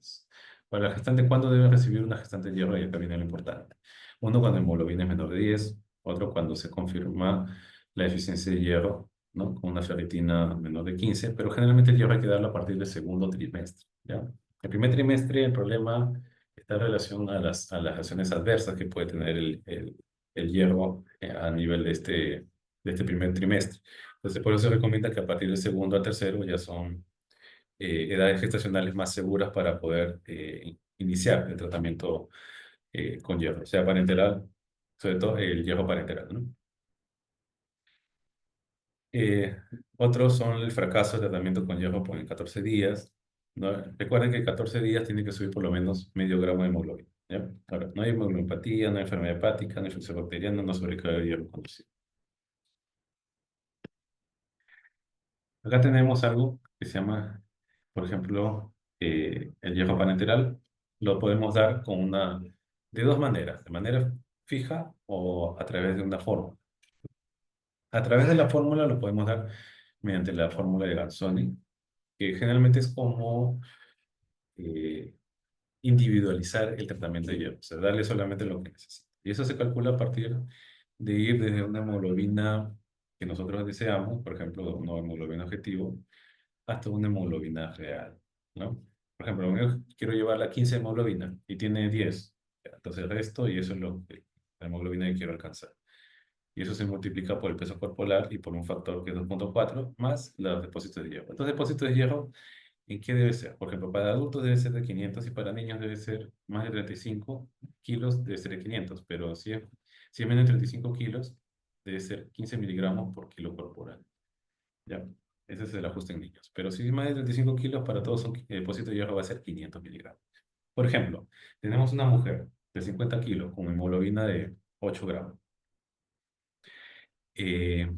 para la gestante, ¿cuándo debe recibir una gestante hierro? Y acá viene lo importante. Uno, cuando la hemoglobina es menor de 10. Otro, cuando se confirma la deficiencia de hierro, ¿no? Con una ferritina menor de 15, pero generalmente el hierro hay que darlo a partir del segundo trimestre, ¿ya? El primer trimestre el problema está en relación a las reacciones adversas que puede tener el hierro a nivel de este primer trimestre. Entonces, por eso se recomienda que a partir del segundo al tercero ya son edades gestacionales más seguras para poder iniciar el tratamiento con hierro, sea parenteral, sobre todo el hierro parenteral, ¿no? Eh, Otros son el fracaso del tratamiento con hierro en 14 días, ¿no? Recuerden que en 14 días tiene que subir por lo menos medio gramo de hemoglobina, ¿ya? Ahora, no hay hemoglobinopatía, no hay enfermedad hepática, no hay infección bacteriana, no sobrecarga de hierro conducido. Acá tenemos algo que se llama, por ejemplo, el hierro parenteral. Lo podemos dar de dos maneras, de manera fija o a través de una fórmula. A través de la fórmula lo podemos dar mediante la fórmula de Gansoni, que generalmente es como eh, individualizar el tratamiento de hierro, o sea, darle solamente lo que necesita. Y eso se calcula a partir de ir desde una hemoglobina que nosotros deseamos, por ejemplo, una hemoglobina objetivo, hasta una hemoglobina real, ¿no? Por ejemplo, yo quiero llevarla a 15 hemoglobina y tiene 10, entonces el resto y eso es la hemoglobina que quiero alcanzar. Y eso se multiplica por el peso corporal y por un factor que es 2,4 más los depósitos de hierro. Estos depósitos de hierro, ¿en qué debe ser? Por ejemplo, para adultos debe ser de 500 y para niños debe ser más de 35 kilos, debe ser de 500, pero si es menos de 35 kilos, debe ser 15 miligramos por kilo corporal. ¿Ya? Ese es el ajuste en niños. Pero si es más de 35 kilos, para todos el depósito de hierro va a ser 500 miligramos. Por ejemplo, tenemos una mujer de 50 kilos con hemoglobina de 8 gramos. eh,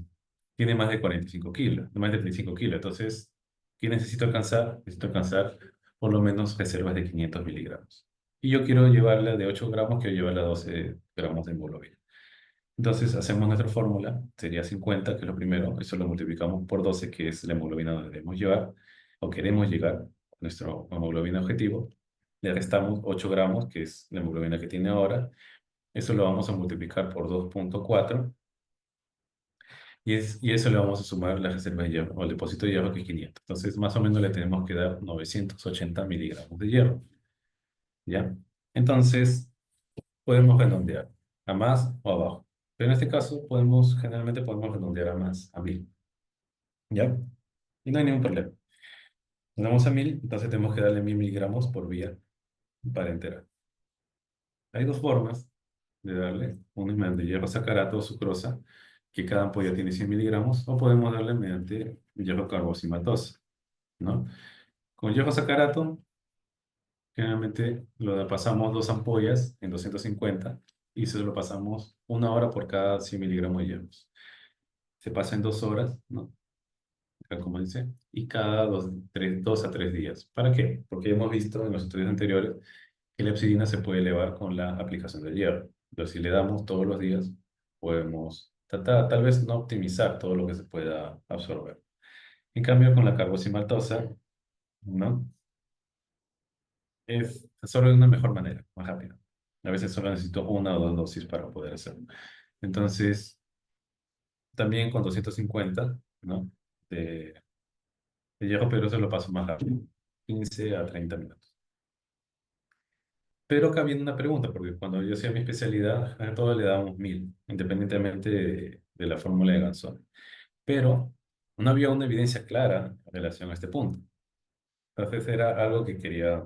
Tiene más de 45 kilos, más de 35 kilos. Entonces, ¿qué necesito alcanzar? Necesito alcanzar por lo menos reservas de 500 miligramos. Y yo quiero llevarla de 8 gramos, quiero llevarla a 12 gramos de hemoglobina. Entonces, hacemos nuestra fórmula, sería 50, que es lo primero, eso lo multiplicamos por 12, que es la hemoglobina donde debemos llevar, o queremos llegar, a nuestro hemoglobina objetivo. Le restamos 8 gramos, que es la hemoglobina que tiene ahora. Eso lo vamos a multiplicar por 2,4 y eso le vamos a sumar la reserva de hierro o el depósito de hierro que es 500. Entonces, más o menos le tenemos que dar 980 miligramos de hierro. ¿Ya? Entonces, podemos redondear a más o abajo. Pero en este caso, generalmente podemos redondear a más, a 1000. ¿Ya? Y no hay ningún problema. Tenemos a 1000, entonces tenemos que darle 1000 miligramos por vía parenteral. Hay dos formas de darle. Una es mediante hierro sacarato o sucrosa, que cada ampolla tiene 100 miligramos, o podemos darle mediante hierro carboximatosa, ¿no? Con hierro sacarato, generalmente pasamos dos ampollas en 250 y se lo pasamos 1 hora por cada 100 miligramos de hierro. Se pasa en 2 horas, ¿no? Acá como dice, y cada 2 a 3 días. ¿Para qué? Porque hemos visto en los estudios anteriores que la epsidina se puede elevar con la aplicación del hierro. Pero si le damos todos los días, podemos tratar, tal vez no optimizar todo lo que se pueda absorber. En cambio, con la carboximaltosa, ¿no? Se absorbe de una mejor manera, más rápido. A veces solo necesito una o dos dosis para poder hacerlo. Entonces, también con 250, ¿no? De, de hierro, pero se lo paso más rápido, 15 a 30 minutos. Pero acá viene una pregunta, porque cuando yo hacía mi especialidad, a todo le dábamos 1000, independientemente de la fórmula de Gansón. Pero no había una evidencia clara en relación a este punto. Entonces era algo que quería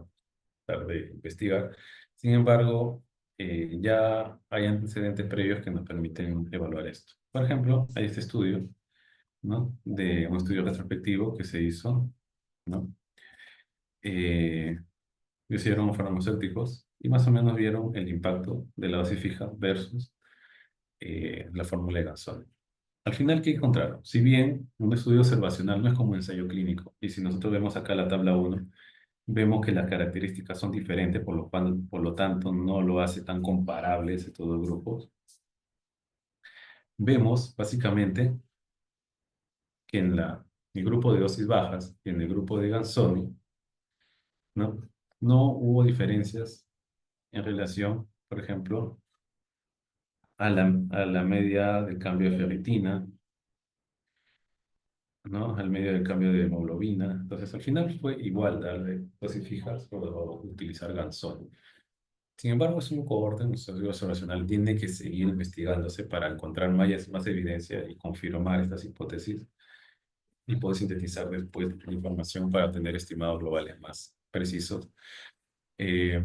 tratar de investigar. Sin embargo, ya hay antecedentes previos que nos permiten evaluar esto. Por ejemplo, hay este estudio, ¿no? De un estudio retrospectivo que se hizo, ¿no? Eh, Hicieron farmacéuticos y más o menos vieron el impacto de la dosis fija versus la fórmula de Gansol. Al final, ¿qué encontraron? Si bien un estudio observacional no es como un ensayo clínico, y si nosotros vemos acá la tabla 1, vemos que las características son diferentes, por lo tanto no lo hace tan comparable entre todos los grupos. Vemos básicamente que el grupo de dosis bajas y en el grupo de Gansoni, ¿no? No hubo diferencias en relación, por ejemplo, a la media del cambio de ferritina, ¿no? Al medio del cambio de hemoglobina. Entonces, al final fue igual darle dosis fijas o utilizar Gansol. Sin embargo, es un cohorte, un estudio observacional, tiene que seguir investigándose para encontrar más evidencia y confirmar estas hipótesis y poder sintetizar después la información para tener estimados globales más precisos. Eh,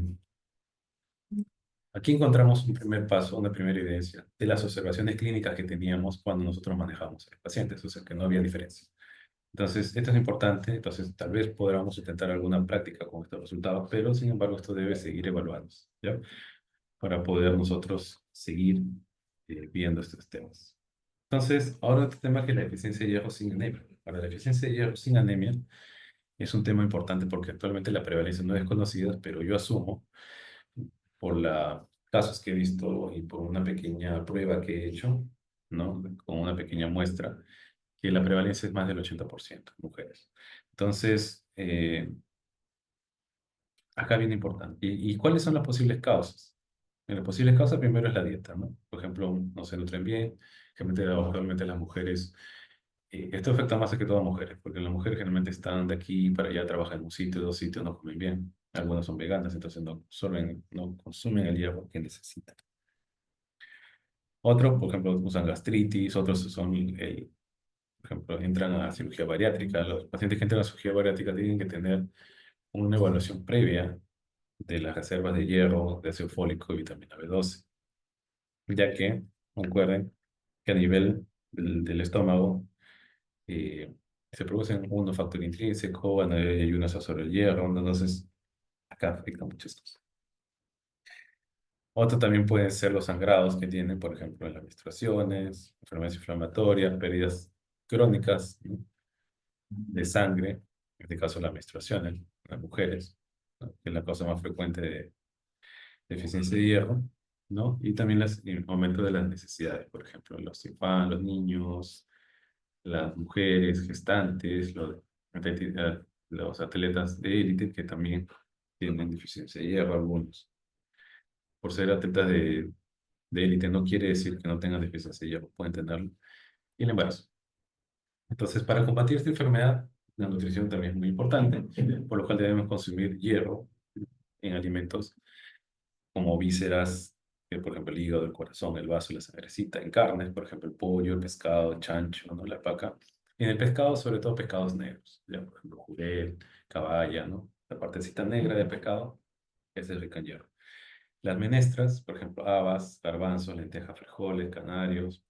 Aquí encontramos un primer paso, una primera evidencia de las observaciones clínicas que teníamos cuando nosotros manejamos a los pacientes, o sea que no había diferencia. Entonces, esto es importante, entonces tal vez podamos intentar alguna práctica con estos resultados, pero sin embargo esto debe seguir evaluándose, ¿ya? Para poder nosotros seguir viendo estos temas. Entonces, ahora otro tema que es la deficiencia de hierro sin anemia. Para la deficiencia de hierro sin anemia es un tema importante porque actualmente la prevalencia no es conocida, pero yo asumo, por los casos que he visto y por una pequeña prueba que he hecho, ¿no? Con una pequeña muestra, que la prevalencia es más del 80% mujeres. Entonces, acá viene importante. ¿Y cuáles son las posibles causas? Las posibles causas primero es la dieta, ¿no? Por ejemplo, no se nutren bien, generalmente las mujeres, esto afecta más a que todo a mujeres, porque las mujeres generalmente están de aquí para allá, trabajan en un sitio, dos sitios, no comen bien. Algunas son veganas, entonces no consumen el hierro que necesitan. Otros, por ejemplo, usan gastritis, otros son, por ejemplo, entran a cirugía bariátrica. Los pacientes que entran a cirugía bariátrica tienen que tener una evaluación previa de las reservas de hierro, de ácido fólico y vitamina B12, ya que, recuerden que a nivel del estómago se producen unos factores intrínsecos, bueno, hay unos sobre el hierro, entonces acá afectan muchas cosas. Otro también pueden ser los sangrados que tienen, por ejemplo, en las menstruaciones, enfermedades inflamatorias, pérdidas crónicas, ¿no? De sangre, en este caso la menstruación en las mujeres, ¿no? Que es la causa más frecuente de deficiencia de hierro, ¿no? Y también el aumento de las necesidades, por ejemplo, los infantes, los niños, las mujeres gestantes, los atletas de élite que también tienen deficiencia de hierro, algunos. Por ser atletas de élite no quiere decir que no tengan deficiencia de hierro, pueden tenerlo. Y el embarazo. Entonces, para combatir esta enfermedad, la nutrición también es muy importante, por lo cual debemos consumir hierro en alimentos como vísceras, por ejemplo, el hígado, el corazón, el vaso, la sangrecita, en carnes, por ejemplo, el pollo, el pescado, el chancho, ¿no? La alpaca. Y en el pescado, sobre todo pescados negros, ya, por ejemplo, jurel, caballa, ¿no? La partecita negra del pescado, ese es rica en hierro. Las menestras, por ejemplo, habas, garbanzos, lentejas, frijoles, canarios,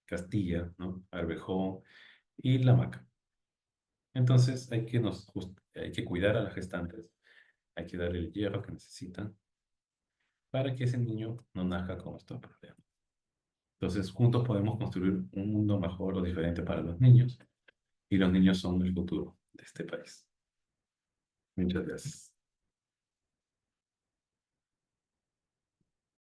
castilla, ¿no? Arvejón y la maca. Entonces hay que cuidar a las gestantes, hay que darle el hierro que necesitan para que ese niño no nazca con estos problemas. Entonces juntos podemos construir un mundo mejor o diferente para los niños y los niños son el futuro de este país. Muchas gracias.